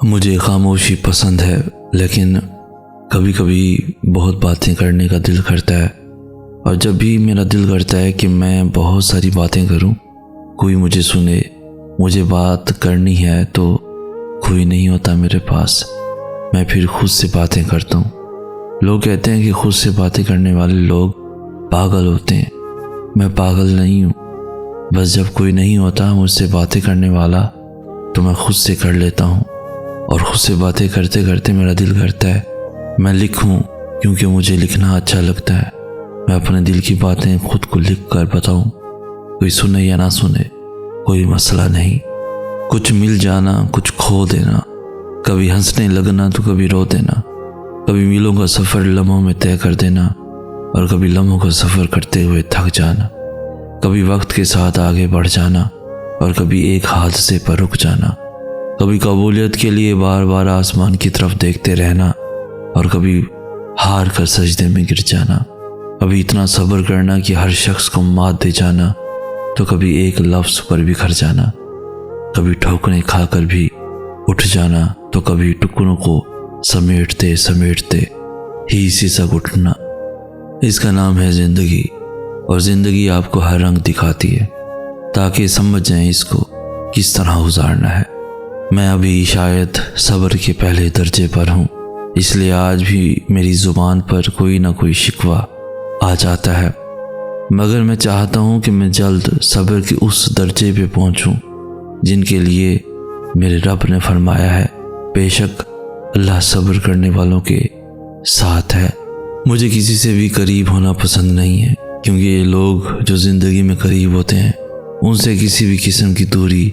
मुझे खामोशी पसंद है, लेकिन कभी कभी बहुत बातें करने का दिल करता है। और जब भी मेरा दिल करता है कि मैं बहुत सारी बातें करूं, कोई मुझे सुने, मुझे बात करनी है, तो कोई नहीं होता मेरे पास। मैं फिर खुद से बातें करता हूं। लोग कहते हैं कि खुद से बातें करने वाले लोग पागल होते हैं। मैं पागल नहीं हूं, बस जब कोई नहीं होता मुझसे बातें करने वाला तो मैं खुद से कर लेता हूं। और खुद से बातें करते करते मेरा दिल करता है मैं लिखूं, क्योंकि मुझे लिखना अच्छा लगता है। मैं अपने दिल की बातें खुद को लिख कर बताऊं। कोई सुने या ना सुने, कोई मसला नहीं। कुछ मिल जाना, कुछ खो देना, कभी हंसने लगना तो कभी रो देना। कभी मीलों का सफ़र लम्हों में तय कर देना और कभी लम्हों का सफ़र करते हुए थक जाना। कभी वक्त के साथ आगे बढ़ जाना और कभी एक हादसे पर रुक जाना। कभी कबूलियत के लिए बार बार आसमान की तरफ देखते रहना और कभी हार कर सजदे में गिर जाना। कभी इतना सब्र करना कि हर शख्स को मात दे जाना, तो कभी एक लफ्ज़ पर बिखर जाना। कभी ठोकरें खाकर भी उठ जाना, तो कभी टुकड़ों को समेटते समेटते ही सिसक उठना। इसका नाम है ज़िंदगी, और ज़िंदगी आपको हर रंग दिखाती है ताकि समझ जाएं इसको किस तरह गुजारना है। मैं अभी शायद सब्र के पहले दर्जे पर हूँ, इसलिए आज भी मेरी ज़ुबान पर कोई ना कोई शिकवा आ जाता है। मगर मैं चाहता हूँ कि मैं जल्द सब्र के उस दर्जे पे पहुँचूँ जिनके लिए मेरे रब ने फरमाया है, बेशक अल्लाह सब्र करने वालों के साथ है। मुझे किसी से भी करीब होना पसंद नहीं है, क्योंकि ये लोग जो ज़िंदगी में करीब होते हैं उनसे किसी भी किस्म की दूरी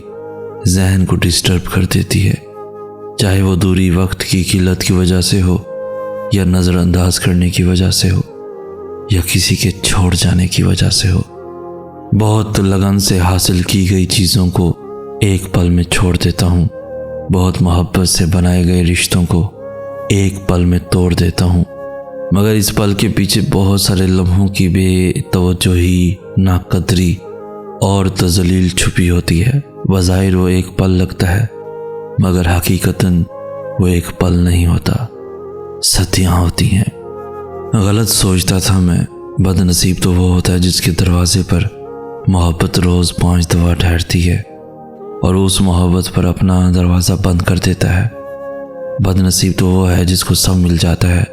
जहन को डिस्टर्ब कर देती है। चाहे वो दूरी वक्त की किल्लत की वजह से हो, या नज़रअंदाज करने की वजह से हो, या किसी के छोड़ जाने की वजह से हो। बहुत लगन से हासिल की गई चीज़ों को एक पल में छोड़ देता हूँ। बहुत मोहब्बत से बनाए गए रिश्तों को एक पल में तोड़ देता हूँ। मगर इस पल के पीछे बहुत सारे लम्हों की बेतवज्जोही, नाकदरी और तज़लील छुपी होती है। बज़ाहिर वो एक पल लगता है, मगर हकीकतन वो एक पल नहीं होता, सदियाँ होती हैं। गलत सोचता था मैं, बदनसीब तो वो होता है जिसके दरवाजे पर मोहब्बत रोज़ 5 दफ़ा ठहरती है और उस मोहब्बत पर अपना दरवाज़ा बंद कर देता है। बदनसीब तो वो है जिसको सब मिल जाता है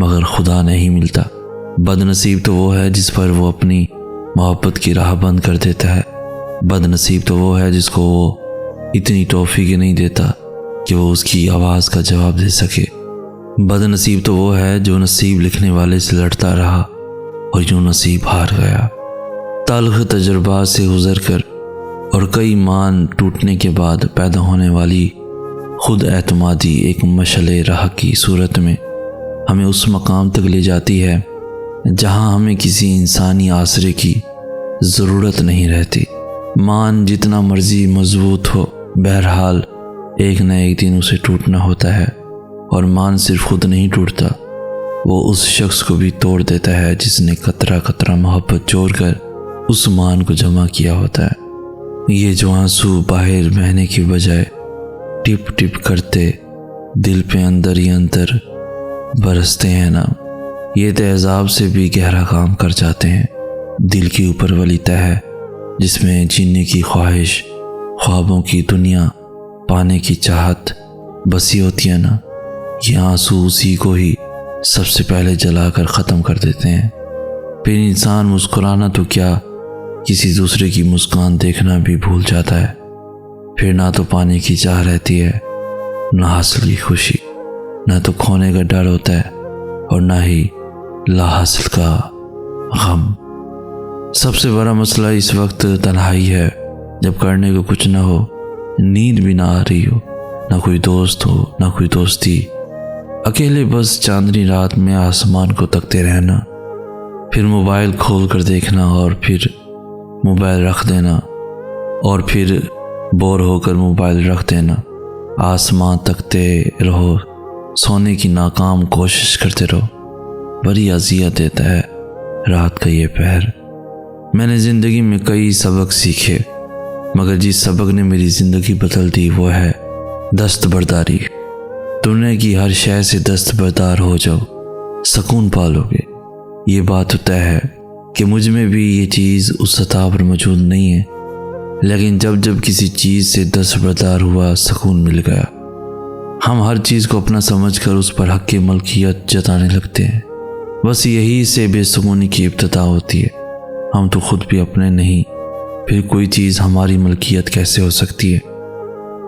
मगर खुदा नहीं मिलता। बदनसीब तो वो है जिस पर वो अपनी मोहब्बत की राह बंद कर देता है। बदनसीब तो वो है जिसको वो इतनी तौफीक नहीं देता कि वो उसकी आवाज़ का जवाब दे सके। बदनसीब तो वो है जो नसीब लिखने वाले से लड़ता रहा और यूं नसीब हार गया। तल्ख तजुर्बात से गुजर कर और कई मान टूटने के बाद पैदा होने वाली खुद एतमादी एक मशले राह की सूरत में हमें उस मकाम तक ले जाती है जहां हमें किसी इंसानी आसरे की ज़रूरत नहीं रहती। मान जितना मर्जी मजबूत हो, बहरहाल एक न एक दिन उसे टूटना होता है। और मान सिर्फ खुद नहीं टूटता, वो उस शख्स को भी तोड़ देता है जिसने कतरा कतरा मोहब्बत जोड़ कर उस मान को जमा किया होता है। ये जो आंसू बाहर बहने की बजाय टिप टिप करते दिल पे अंदर ही अंदर बरसते हैं ना, ये तेज़ाब से भी गहरा काम कर जाते हैं। दिल की ऊपर वाली तह जिसमें जीने की ख्वाहिश, ख्वाबों की दुनिया पाने की चाहत बसी होती है ना, ये आंसू उसी को ही सबसे पहले जलाकर ख़त्म कर देते हैं। फिर इंसान मुस्कुराना तो क्या, किसी दूसरे की मुस्कान देखना भी भूल जाता है। फिर ना तो पाने की चाह रहती है, ना हासिल की खुशी, ना तो खोने का डर होता है और ना ही लाहासिल का गम। सबसे बड़ा मसला इस वक्त तन्हाई है, जब करने को कुछ ना हो, नींद भी ना आ रही हो, ना कोई दोस्त हो ना कोई दोस्ती, अकेले बस चांदनी रात में आसमान को तकते रहना, फिर मोबाइल खोल कर देखना और फिर मोबाइल रख देना और फिर बोर होकर मोबाइल रख देना। आसमान तकते रहो, सोने की नाकाम कोशिश करते रहो। बड़ी अज़ियत देता है रात का ये पहर। मैंने ज़िंदगी में कई सबक सीखे, मगर जिस सबक ने मेरी ज़िंदगी बदल दी वो है दस्तबरदारी। दुनिया की हर शय से दस्तबरदार हो जाओ, सुकून पालोगे। ये बात तय है कि मुझ में भी ये चीज़ उस सतह पर मौजूद नहीं है, लेकिन जब जब किसी चीज़ से दस्तबरदार हुआ, सुकून मिल गया। हम हर चीज़ को अपना समझकर उस पर हक़ की मलकियत जताने लगते हैं। बस यही से बेसुकूनी की इब्तिदा होती है। हम तो खुद भी अपने नहीं, फिर कोई चीज़ हमारी मलकियत कैसे हो सकती है?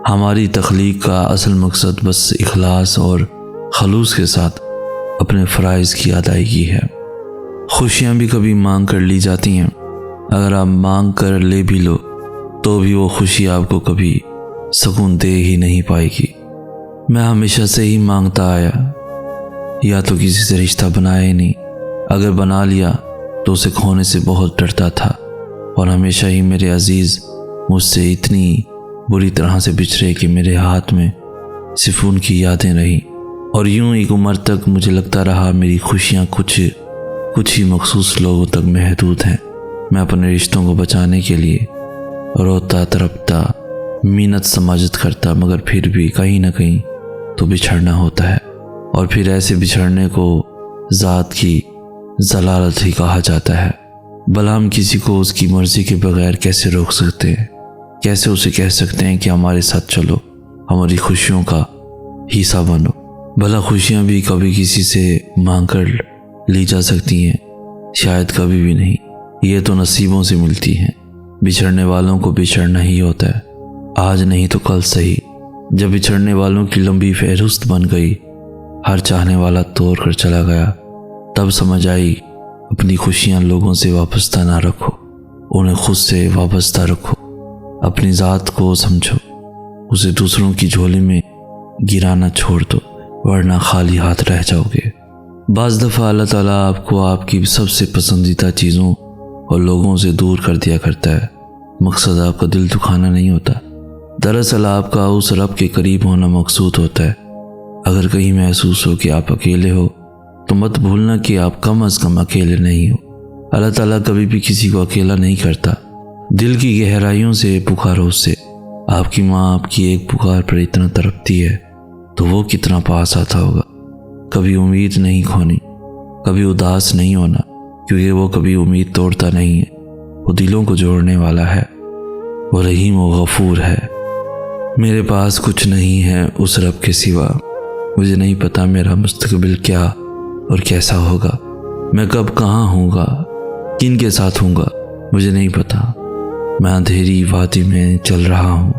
हमारी तख्लीक का असल मकसद बस इखलास और खलूस के साथ अपने फ़राइज़ की अदायगी है। खुशियाँ भी कभी मांग कर ली जाती हैं। अगर आप मांग कर ले भी लो तो भी वो खुशी आपको कभी सुकून दे ही नहीं पाएगी। मैं हमेशा से ही मांगता आया, या तो किसी से रिश्ता बनाया ही नहीं, अगर बना लिया तो उसे खोने से बहुत डरता था, और हमेशा ही मेरे अजीज़ मुझसे इतनी बुरी तरह से बिछड़े कि मेरे हाथ में सिर्फ उनकी यादें रही। और यूं एक उम्र तक मुझे लगता रहा मेरी खुशियाँ कुछ ही मखसूस लोगों तक महदूद हैं। मैं अपने रिश्तों को बचाने के लिए रोता तड़पता, मिन्नत समाजत करता, मगर फिर भी कहीं ना कहीं तो बिछड़ना होता है। और फिर ऐसे बिछड़ने को ज़ात की जलालत ही कहा जाता है। भला हम किसी को उसकी मर्ज़ी के बगैर कैसे रोक सकते हैं? कैसे उसे कह सकते हैं कि हमारे साथ चलो, हमारी खुशियों का हिस्सा बनो? भला खुशियाँ भी कभी किसी से मांग कर ली जा सकती हैं? शायद कभी भी नहीं। ये तो नसीबों से मिलती हैं। बिछड़ने वालों को बिछड़ना ही होता है, आज नहीं तो कल सही। जब बिछड़ने वालों की लंबी फहरिस्त बन गई, हर चाहने वाला तोड़ कर चला गया, तब समझ आई अपनी खुशियाँ लोगों से वाबस्ता ना रखो, उन्हें खुद से वाबस्ता रखो। अपनी ज़ात को समझो, उसे दूसरों की झोली में गिराना छोड़ दो, वरना खाली हाथ रह जाओगे। बाज़ दफ़ा अल्लाह ताला आपको आपकी सबसे पसंदीदा चीज़ों और लोगों से दूर कर दिया करता है। मकसद आपका दिल दुखाना नहीं होता, दरअसल आपका उस रब के करीब होना मकसूद होता है। अगर कहीं महसूस हो कि आप अकेले हो तो मत भूलना कि आप कम अज़ कम अकेले नहीं हो। अल्लाह ताला कभी भी किसी को अकेला नहीं करता। दिल की गहराइयों से पुकारो उससे। आपकी माँ आपकी एक पुकार पर इतना तड़पती है तो वो कितना पास आता होगा। कभी उम्मीद नहीं खोनी, कभी उदास नहीं होना, क्योंकि वो कभी उम्मीद तोड़ता नहीं है। वो दिलों को जोड़ने वाला है, वो रहीम व गफूर है। मेरे पास कुछ नहीं है उस रब के सिवा। मुझे नहीं पता मेरा मुस्तकबिल क्या और कैसा होगा, मैं कब कहाँ होऊंगा, किन के साथ होऊंगा, मुझे नहीं पता। मैं अंधेरी वादी में चल रहा हूँ,